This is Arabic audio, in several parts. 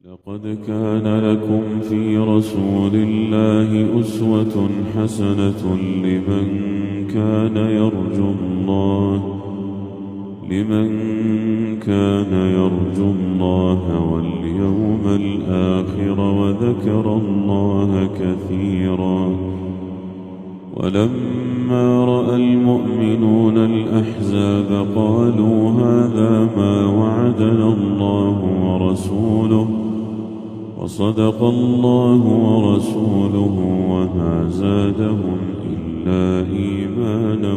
لقد كان لكم في رسول الله أسوة حسنة لمن كان يرجو الله واليوم الآخر وذكر الله كثيرا. ولما رأى المؤمنون الأحزاب قالوا هذا ما وعدنا الله ورسوله وصدق الله ورسوله وما زادهم إلا إيمانا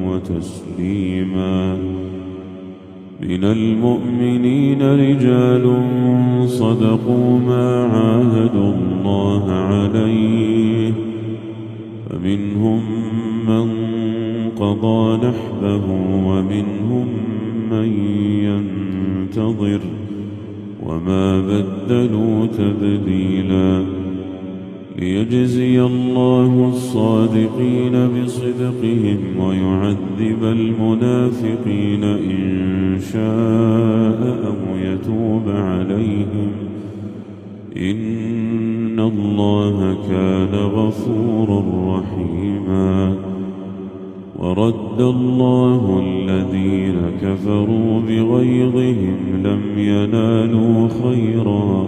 وتسليما. من المؤمنين رجال صدقوا ما عاهدوا الله عليه فمنهم من قضى نحبه ومنهم من ينتظر وما بدلوا تبديلا. ليجزي الله الصادقين بصدقهم ويعذب المنافقين إن شاء أو يتوب عليهم إن الله كان غفورا رحيما. ورد الله الذين كفروا بغيظهم لم ينالوا خيرا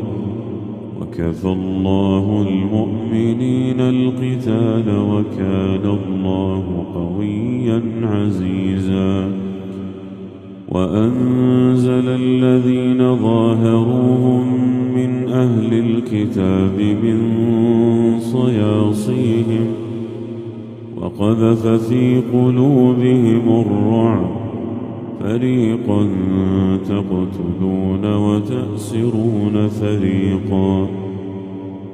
وكفى الله المؤمنين القتال وكان الله قويا عزيزا. وأنزل الذين ظاهروهم من أهل الكتاب من صياصيهم وقذف في قلوبهم الرعب فريقا تقتلون وتأسرون فريقا.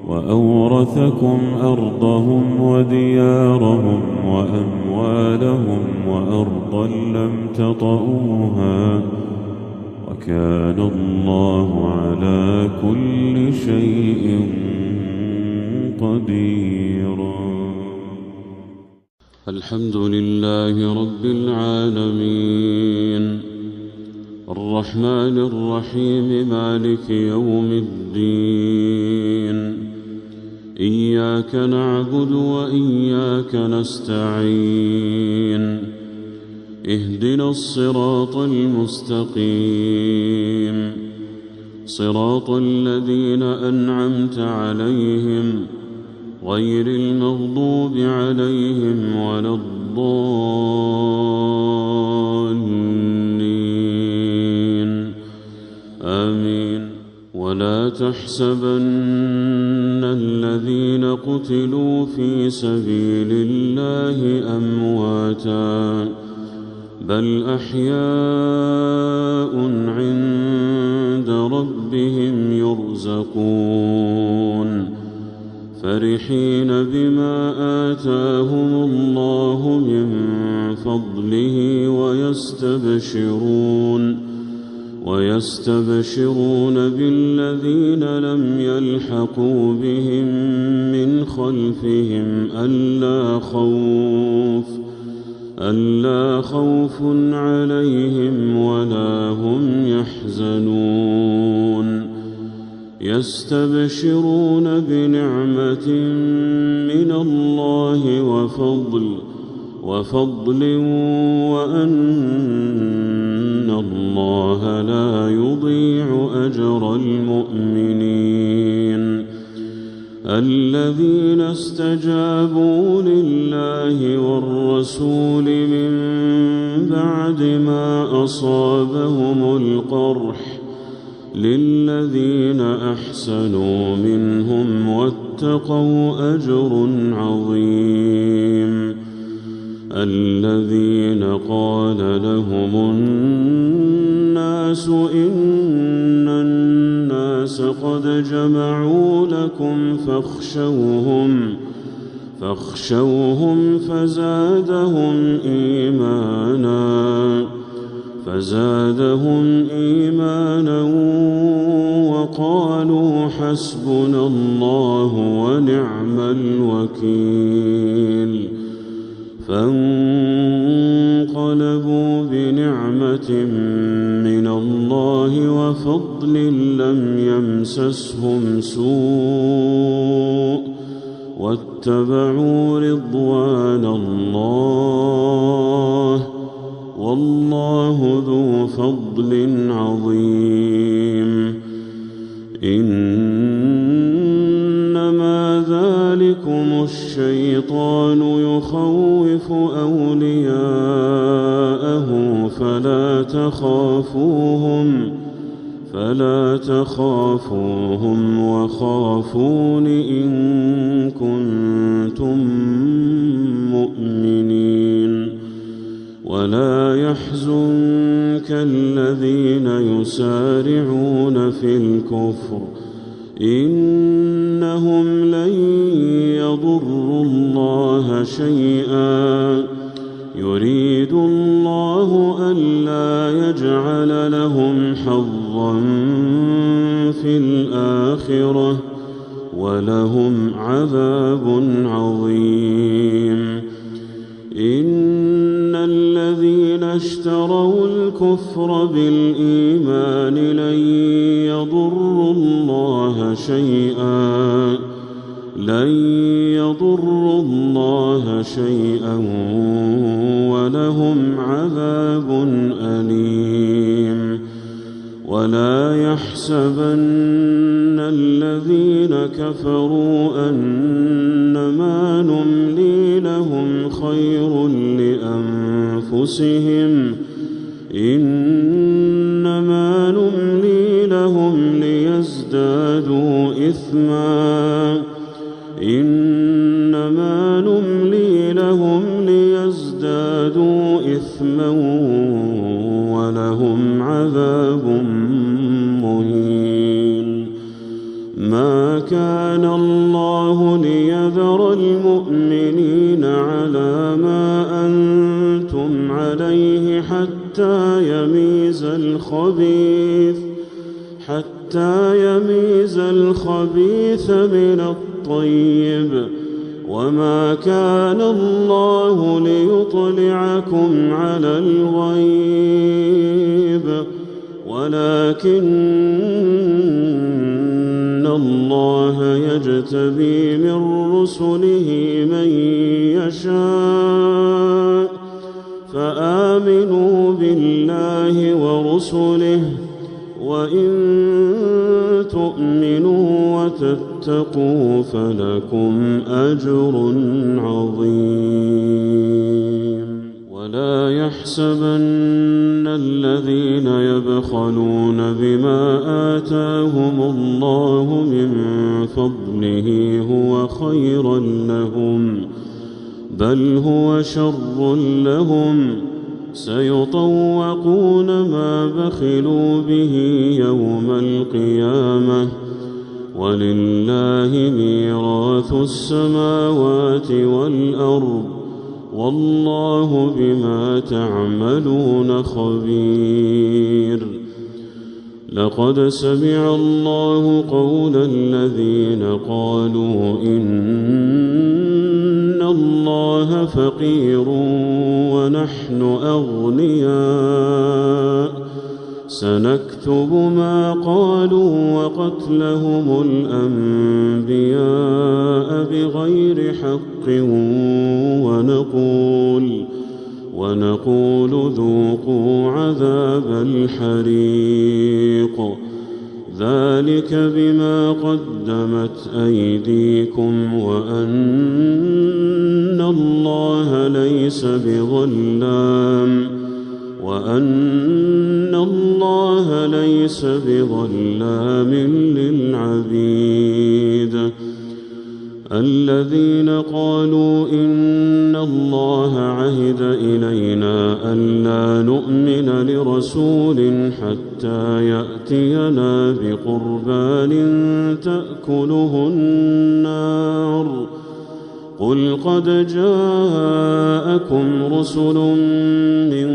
وأورثكم أرضهم وديارهم وأموالهم وأرضا لم تطئوها وكان الله على كل شيء قديرا. الحمد لله رب العالمين الرحمن الرحيم مالك يوم الدين. إياك نعبد وإياك نستعين. اهدنا الصراط المستقيم صراط الذين أنعمت عليهم غير المغضوب عليهم ولا الضالين آمين. ولا تحسبن الذين قتلوا في سبيل الله أمواتا بل أحياء عند ربهم يرزقون فرحين بما آتاهم الله من فضله ويستبشرون بالذين لم يلحقوا بهم من خلفهم ألا خوف عليهم ولا هم يحزنون. يستبشرون بنعمة من الله وفضل وأن الله لا يضيع أجر المؤمنين. الذين استجابوا لله والرسول من بعد ما أصابهم القرح للذين أحسنوا منهم واتقوا أجر عظيم. الذين قال لهم الناس إن الناس قد جمعوا لكم فاخشوهم فزادهم إيمانا وقالوا حسبنا الله ونعم الوكيل. فانقلبوا بنعمة من الله وفضل لم يمسسهم سوء واتبعوا رضوان الله والله ذو فضل عظيم. إنما ذلكم الشيطان يخوف أولياءه فلا تخافوهم وخافون إن كنتم مؤمنين. ولا يحزنك الذين يسارعون في الكفر إنهم لن يضروا الله شيئا يريد الله ألا يجعل لهم حظا في الآخرة ولهم عذاب عظيم. إن الذين اشتروا الكفر بالإيمان لن يضروا الله شيئا ولهم عذاب أليم. ولا يحسبن الذين كفروا أنما نملي لهم خير لأنفسهم إنما نملي لهم ليزدادوا إثما ولهم عذاب مهين. ما كان الله ليذر المؤمنين على ما أنتم عليه حتى يميز الخبيث من الطيب وما كان الله ليطلعكم على الغيب ولكن الله يجتبي من رسله من يشاء فآمنوا بالله ورسله وإن تؤمنوا وتتقوا فلكم أجر عظيم. ولا يحسبن الذين يبخلون بما آتاهم الله من فضله هو خيرا لهم بل هو شر لهم سيطوقون ما بخلوا به يوم القيامة ولله ميراث السماوات والأرض والله بما تعملون خبير. لقد سمع الله قول الذين قالوا إن الله فقير ونحن أغنياء سنكتب ما قالوا وقتلهم الأنبياء بغير حق ونقول ذوقوا عذاب الحريق ذلك بما قدمت أيديكم وأن الله ليس بظلام للعبيد. الذين قالوا إن الله عهد إلينا ألا نؤمن لرسول حتى يأتينا بقربان تأكله النار قل قد جاءكم رسل من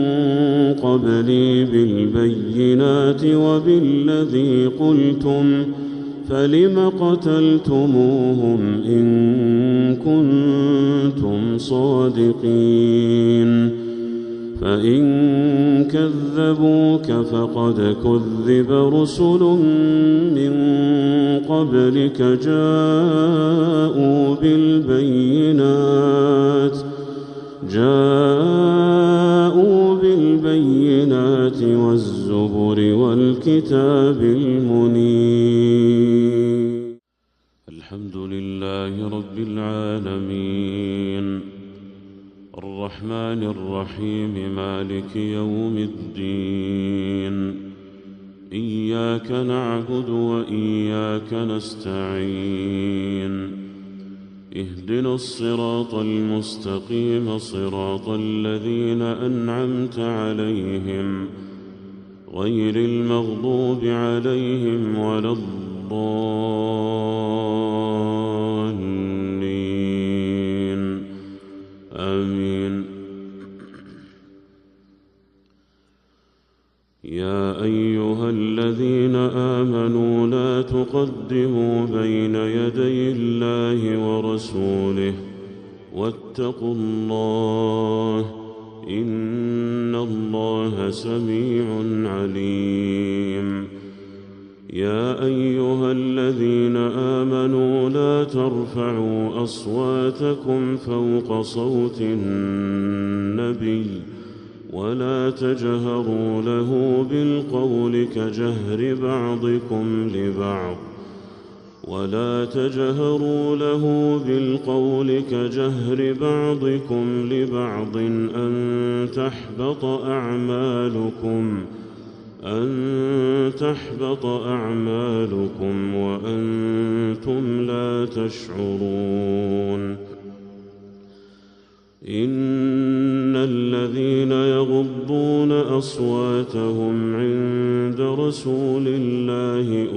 قبلي بالبينات وبالذي قلتم فلم قتلتموهم إن كنتم صادقين فإن كذبوك فقد كذب رسل من قبلك جاءوا بالبينات والزبر والكتاب المنير. الحمد لله رب العالمين الرحمن الرحيم مالك يوم الدين إياك نعبد وإياك نستعين اهدنا الصراط المستقيم صراط الذين أنعمت عليهم غير المغضوب عليهم ولا الضالين آمين. يا أيها الذين آمنوا لا تقدموا بين يدي الله ورسوله واتقوا الله إن الله سميع عليم. يا أيها الذين آمنوا لا ترفعوا أصواتكم فوق صوت النبي ولا تجهروا له بالقول كجهر بعضكم لبعض أن تحبط أعمالكم وأنتم لا تشعرون. إن الذين يغضون أصواتهم عند رسول الله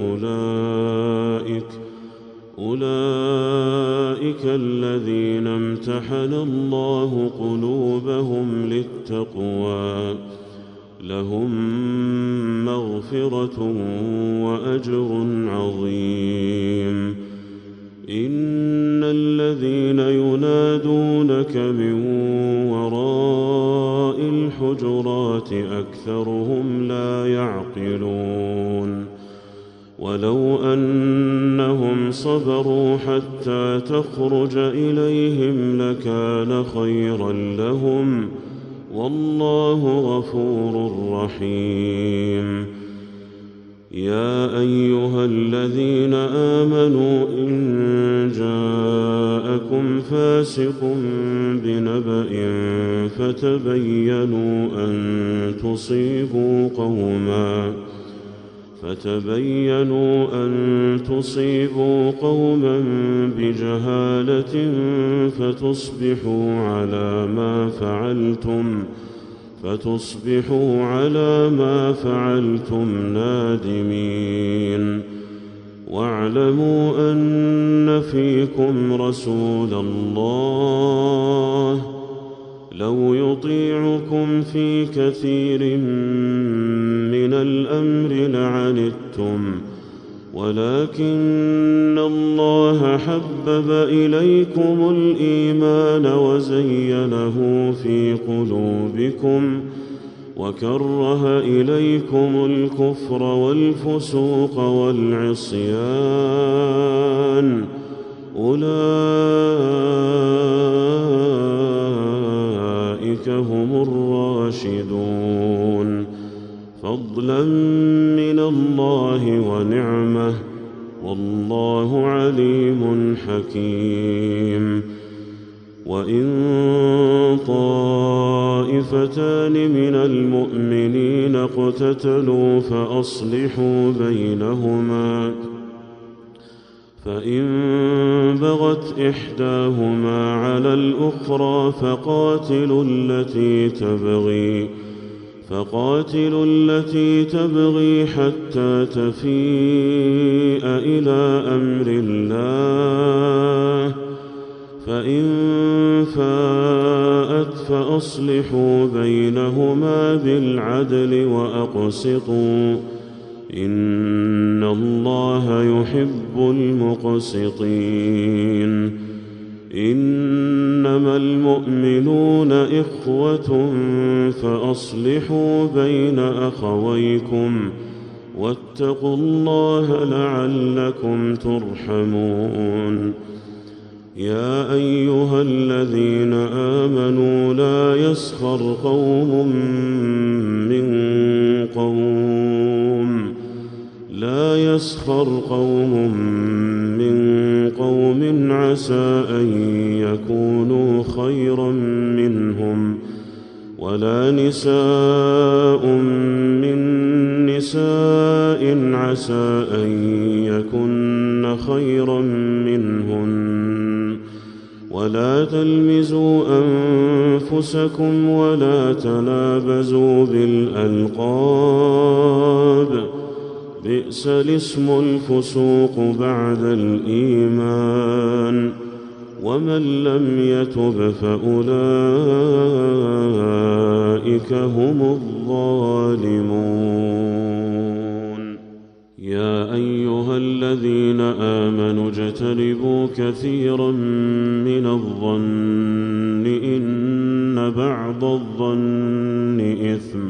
أولئك الذين امتحن الله قلوبهم للتقوى لهم مغفرة وأجر عظيم. إن الذين ينادونك من وراء الحجرات أكثرهم لا يعقلون. ولو أنهم صبروا حتى تخرج إليهم لكان خيرا لهم والله غفور رحيم. يا أيها الذين آمنوا إن جاءكم فاسق بنبأ فتبينوا أن تصيبوا قوما بجهالة فتصبحوا على ما فعلتم نادمين. واعلموا أن فيكم رسول الله لو يطيعكم في كثير من الأمر لعنتم ولكن الله حبب إليكم الإيمان وزينه في قلوبكم وكره إليكم الكفر والفسوق والعصيان أولئك هم الراشدون فضلا من الله ونعمة والله عليم حكيم. وإن طائفتان من المؤمنين اقتتلوا فأصلحوا بينهما فإن بغت إحداهما على الأخرى فقاتلوا التي تبغي حتى تفيء إلى أمر الله فإن فاءت فأصلحوا بينهما بالعدل وأقسطوا إن الله يحب المقسطين إنما المؤمنون إخوة فأصلحوا بين أخويكم واتقوا الله لعلكم ترحمون يا أيها الذين آمنوا لا يسخر قوم من قوم عسى أن يكونوا خيرا منهم ولا نساء من نساء عسى أن يكن خيرا منهن ولا تلمزوا أنفسكم ولا تنابزوا بالألقاب بئس الاسم الفسوق بعد الإيمان ومن لم يتب فأولئك هم الظالمون يا أيها الذين آمنوا اجتنبوا كثيرا من الظن إن بعض الظن إثم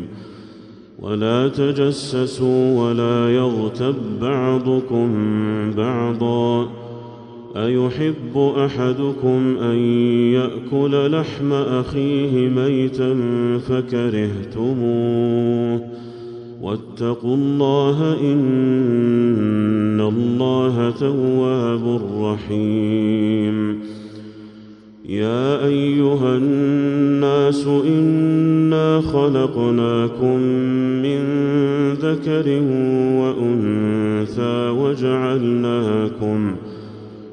ولا تجسسوا ولا يغتب بعضكم بعضا أيحب أحدكم أن يأكل لحم أخيه ميتا فكرهتموه واتقوا الله إن الله تواب رحيم يا أيها الناس إنا خلقناكم من ذكر وأنثى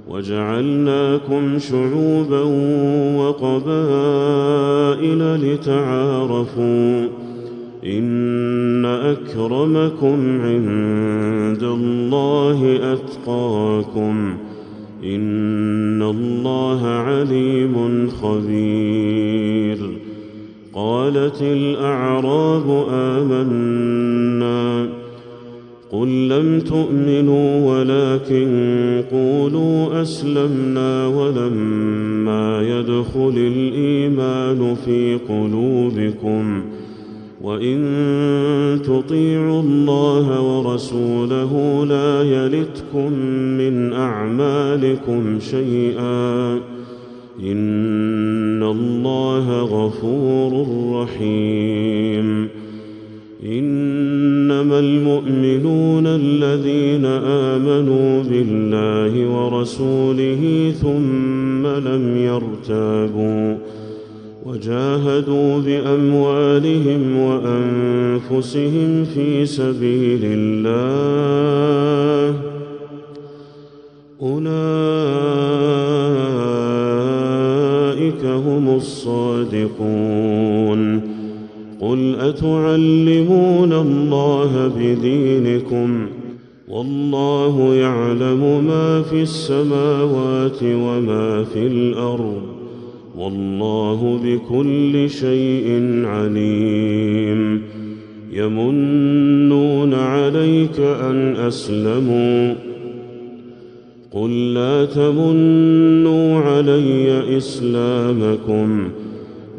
وجعلناكم شعوبا وقبائل لتعارفوا إن أكرمكم عند الله أتقاكم إن الله عليم خبير قالت الأعراب آمنا قل لم تؤمنوا ولكن قولوا أسلمنا ولما يدخل الإيمان في قلوبكم وإن تطيعوا الله ورسوله لا يلتكم من أعمالكم شيئا إن الله غفور رحيم إنما المؤمنون الذين آمنوا بالله ورسوله ثم لم يرتابوا وجاهدوا بأموالهم وأنفسهم في سبيل الله أولئك هم الصادقون قل أتعلمون الله بدينكم والله يعلم ما في السماوات وما في الأرض والله بكل شيء عليم يمنون عليك أن أسلموا قل لا تمنوا علي إسلامكم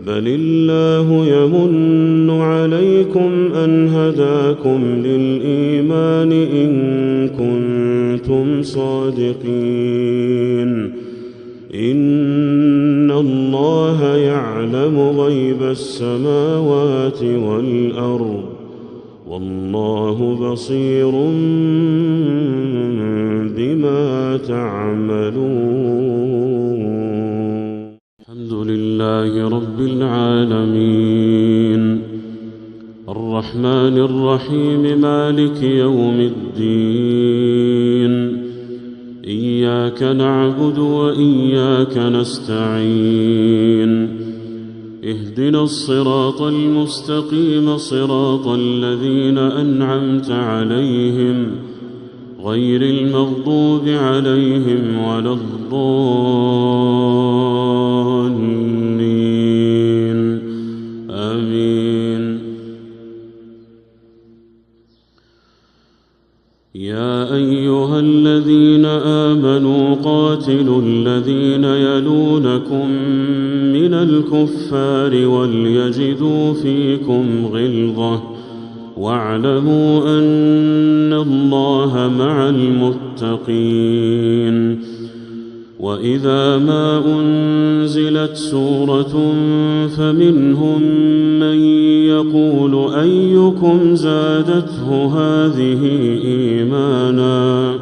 بل الله يمن عليكم أن هداكم للإيمان إن كنتم صادقين إن الله يعلم غيب السماوات والأرض والله بصير بما تعملون الحمد لله رب العالمين الرحمن الرحيم مالك يوم الدين إياك نعبد وإياك نستعين اهدنا الصراط المستقيم صراط الذين أنعمت عليهم غير المغضوب عليهم ولا الضالين آمين يا أيها الذين آمنوا قاتلوا الذين يلونكم من الكفار وليجدوا فيكم غلظة واعلموا أن الله مع المتقين. وإذا ما أنزلت سورة فمنهم من يقول أيكم زادته هذه إيمانا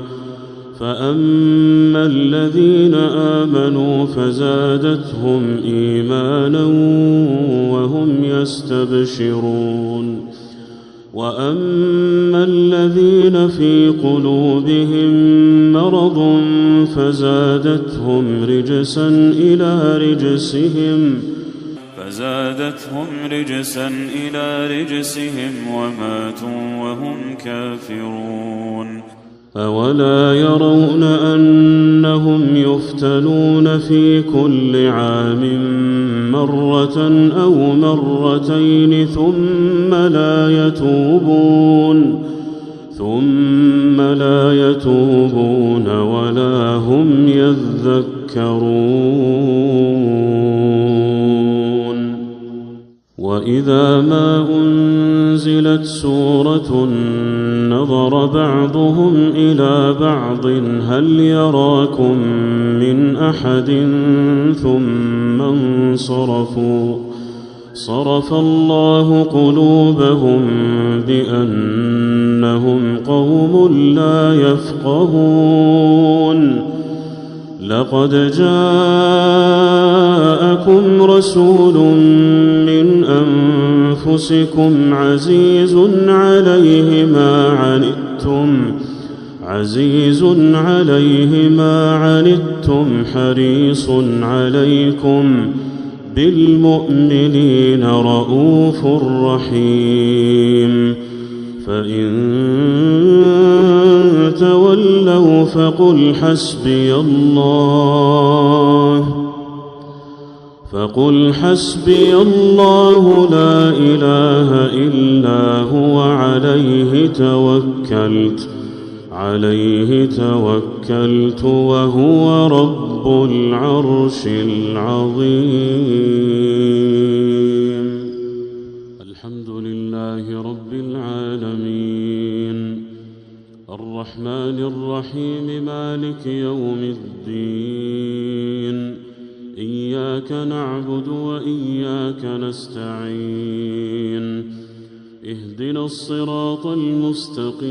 فأما الذين آمنوا فزادتهم إيمانا وهم يستبشرون وأما الذين في قلوبهم مرض فزادتهم رجسا إلى رجسهم وماتوا وهم كافرون. أولا يرون أنهم يفتنون في كل عام مرة أو مرتين ثم لا يتوبون ولا هم يذكرون. وإذا ما أنزلت سورة نظر بعضهم إلى بعض هل يراكم من أحد ثم انصرفوا صرف الله قلوبهم بأنهم قوم لا يفقهون. لقد جاءكم رسول من أنفسكم عزيز عليه ما عنتم حريص عليكم بالمؤمنين رؤوف رحيم. فإن تولوا فقل حسبي الله لا إله إلا هو عليه توكلت وهو رب العرش العظيم. الحمد لله رب العالمين الرحمن الرحيم مالك يوم الدين إياك نعبد وإياك نستعين اهدنا الصراط المستقيم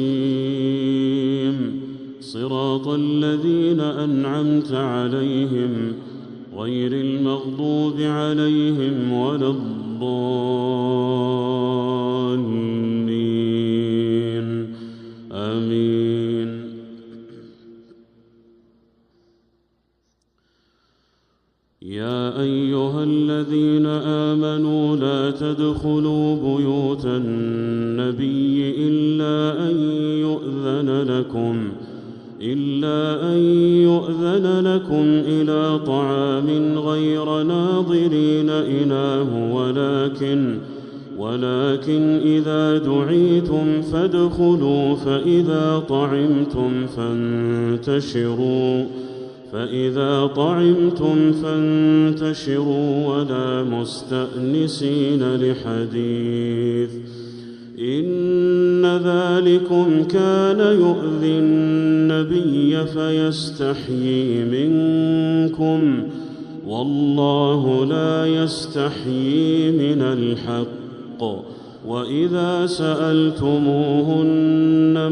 صراط الذين أنعمت عليهم غير المغضوب عليهم ولا الضالين آمين. يا أيها الذين آمنوا لا تدخلوا بيوت النبي إلا أن يؤذن لكم إلى طعام غير ناظرين إناه ولكن إذا دعيتم فادخلوا فإذا طعمتم فانتشروا ولا مستأنسين لحديث إن ذلكم كان يؤذي النبي فيستحيي منكم والله لا يستحيي من الحق. وإذا سألتموهن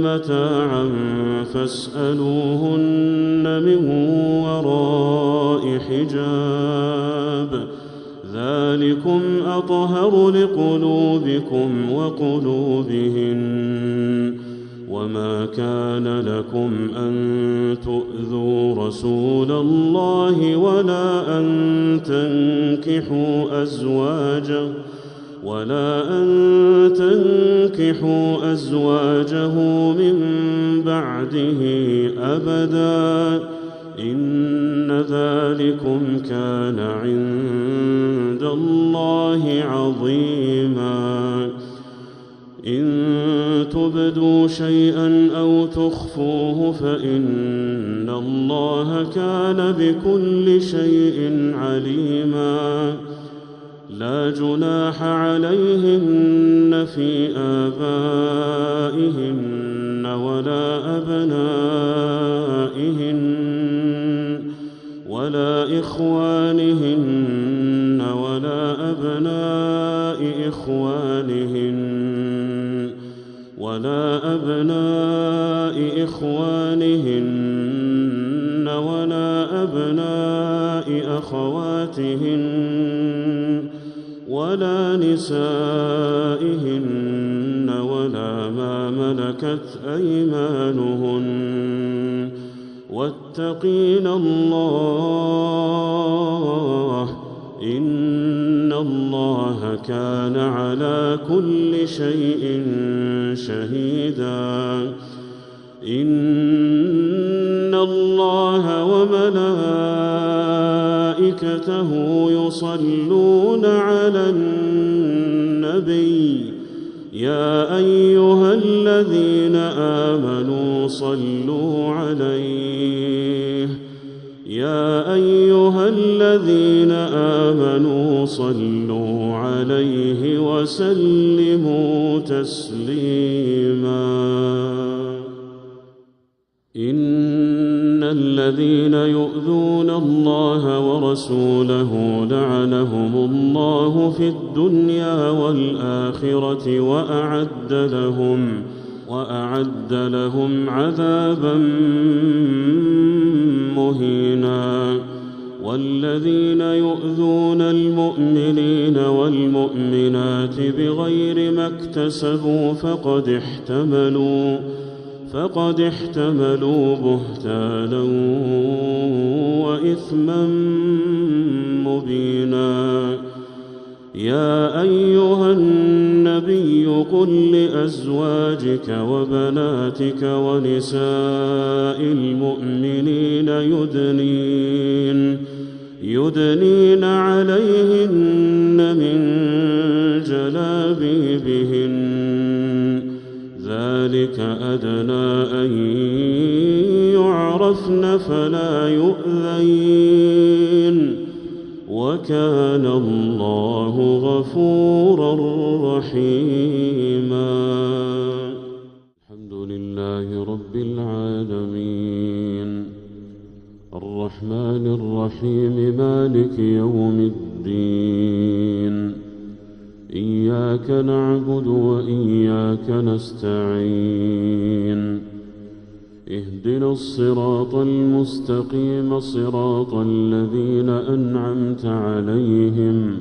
متاعا فاسألوهن من وراء حجاب ذلكم أطهر لقلوبكم وقلوبهن. وما كان لكم أن تؤذوا رسول الله ولا أن تنكحوا أزواجه من بعده أبدا إن ذلكم كان عند الله عظيما. إن تبدوا شيئا أو تخفوه فإن الله كان بكل شيء عليما لا جناح عليهن في آبائهن ولا أبنائهن ولا إخوانهن ولا أبناء إخوانهن ولا أبناء أخواتهن ولا نسائهن ولا ما ملكت أيمانهن واتقين الله إن الله كان على كل شيء شهيدا إن الله وملائكته يصلون على النبي يا أيها الذين آمنوا صلوا عليه وسلموا تسليما إن الذين يؤذون الله ورسوله لعنهم الله في الدنيا والآخرة وأعد لهم عذابا مهينا والذين يؤذون المؤمنين والمؤمنات بغير ما اكتسبوا فقد احتملوا بهتانا وإثما مبينا يا أيها النبي قل لأزواجك وبناتك ونساء المؤمنين يدنين عليهن من جلابيبهن ذلك أدنى أن يعرفن فلا يؤذين وكان الله غفورا رحيما الحمد لله رب العالمين الرحمن الرحيم مالك يوم الدين إياك نعبد وإياك نستعين اهدنا الصراط المستقيم صراط الذين أنعمت عليهم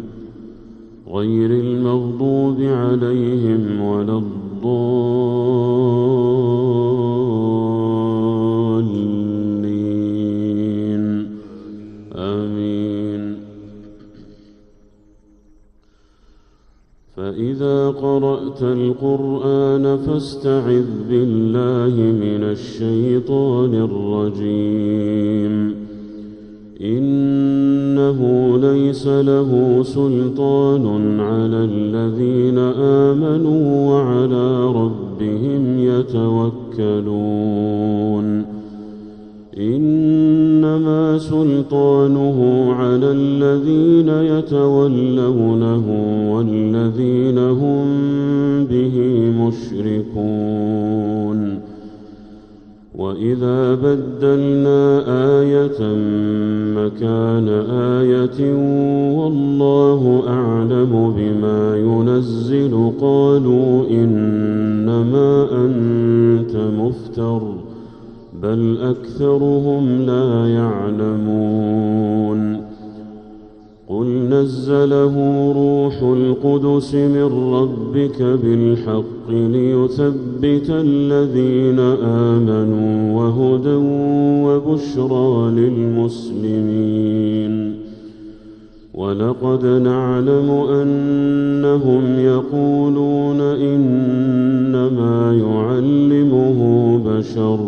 غير المغضوب عليهم ولا الضالين آمين فإذا قرأت القرآن فاستعذ بالله من الشيطان الرجيم إنه ليس له سلطان على الذين آمنوا وعلى ربهم يتوكلون إنما سلطانه على الذين يتولونه والذين هم به مشركون وإذا بدلنا آية مكان آية والله أعلم بما ينزل قالوا إنما أنت مفتر بل أكثرهم لا يعلمون قل نزله روح القدس من ربك بالحق ليثبت الذين آمنوا وهدى وبشرى للمسلمين ولقد نعلم أنهم يقولون إنما يعلمه بشر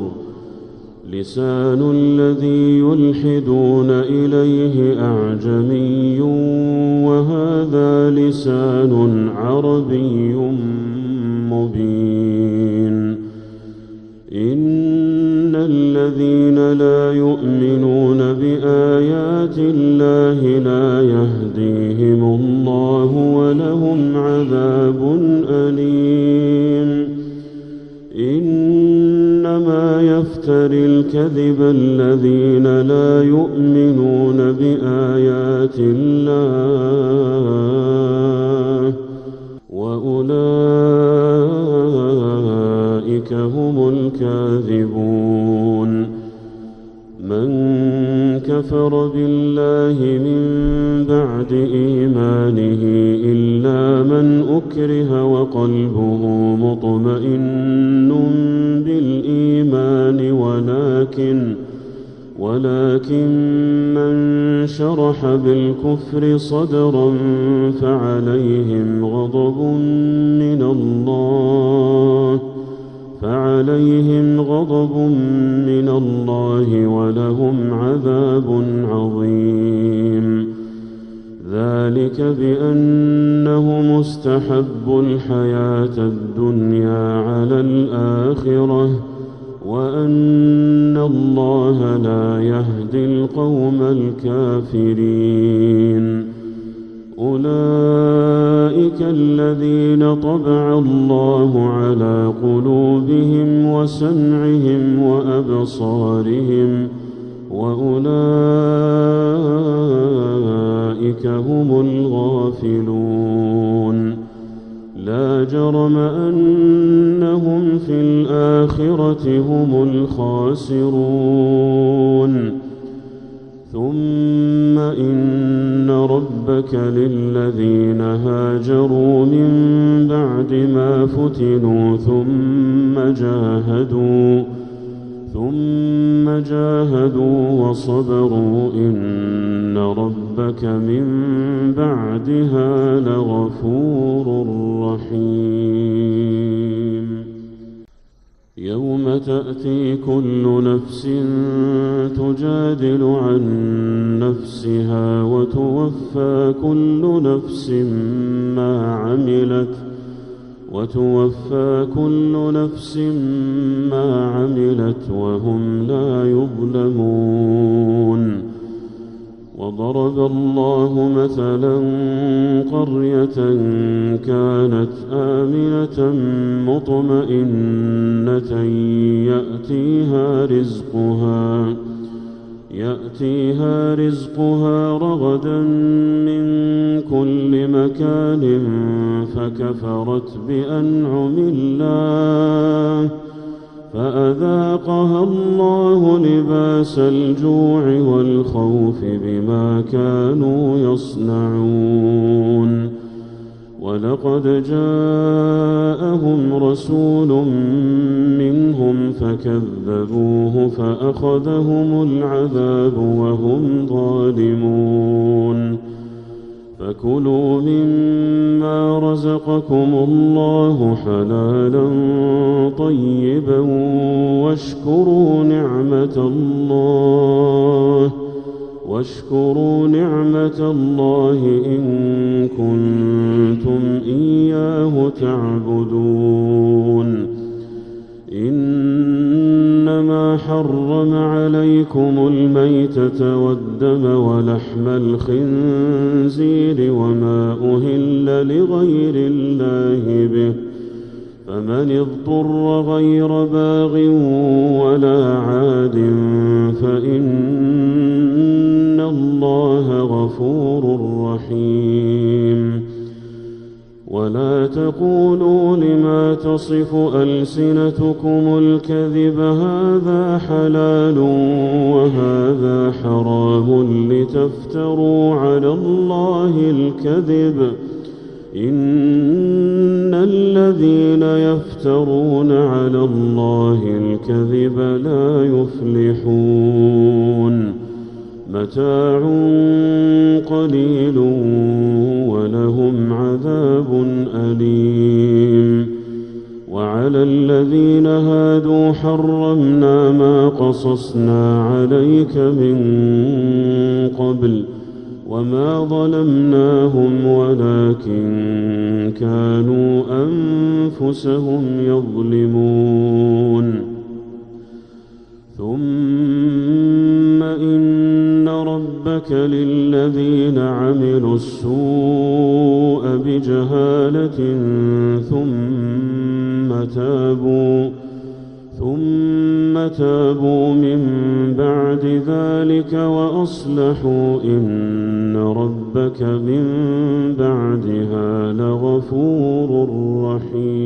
لسان الذي يلحدون إليه أعجمي وهذا لسان عربي يؤمنون بآيات الله لا يهديهم الله ولهم عذاب أليم. إنما يفتري الكذب الذين لا يؤمنون بآيات الله وأولئك هم الكاذبون. من كفر بالله من بعد إيمانه إلا من أكره وقلبه مطمئن بالإيمان ولكن من شرح بالكفر صدرا فعليهم غضب من الله ولهم عذاب عظيم. ذلك بأنهم استحبوا الحياة الدنيا على الآخرة وأن الله لا يهدي القوم الكافرين. أولئك الذين طبع الله على قلوبهم وسمعهم وأبصارهم وأولئك هم الغافلون. لا جرم أنهم في الآخرة هم الخاسرون. ثم إن ربك للذين هاجروا من بعد ما فتنوا ثم جاهدوا وصبروا إن ربك من بعدها لغفور رحيم. يوم تأتي كل نفس تجادل عن نفسها وتوفى كل نفس ما عملت وهم لا يظلمون. وضرب الله مثلا قرية كانت آمنة مطمئنة يأتيها رزقها رغدا من كل مكان فكفرت بأنعم الله فأذاقها الله لباس الجوع والخوف بما كانوا يصنعون. ولقد جاءهم رسول منهم فكذبوه فأخذهم العذاب وهم ظالمون. فكلوا مما رزقكم الله حلالا طيبا واشكروا نعمة الله إن كنتم إياه تعبدون. إنما حرم عليكم الميتة والدم ولحم الخنزير وما أهل لغير الله به فمن اضطر غير باغ ولا عاد فإن الله غفور رحيم. ولا تقولوا لما تصف ألسنتكم الكذب هذا حلال وهذا حرام لتفتروا على الله الكذب إن الذين يفترون على الله الكذب لا يفلحون. متاع قليل ولهم عذاب أليم. وعلى الذين هادوا حرمنا ما قصصنا عليك من قبل وما ظلمناهم ولكن كانوا أنفسهم يظلمون. ثم إن ربك للذين عملوا السوء بجهالة ثم تابوا من بعد ذلك وأصلحوا إن ربك من بعدها لغفور رحيم.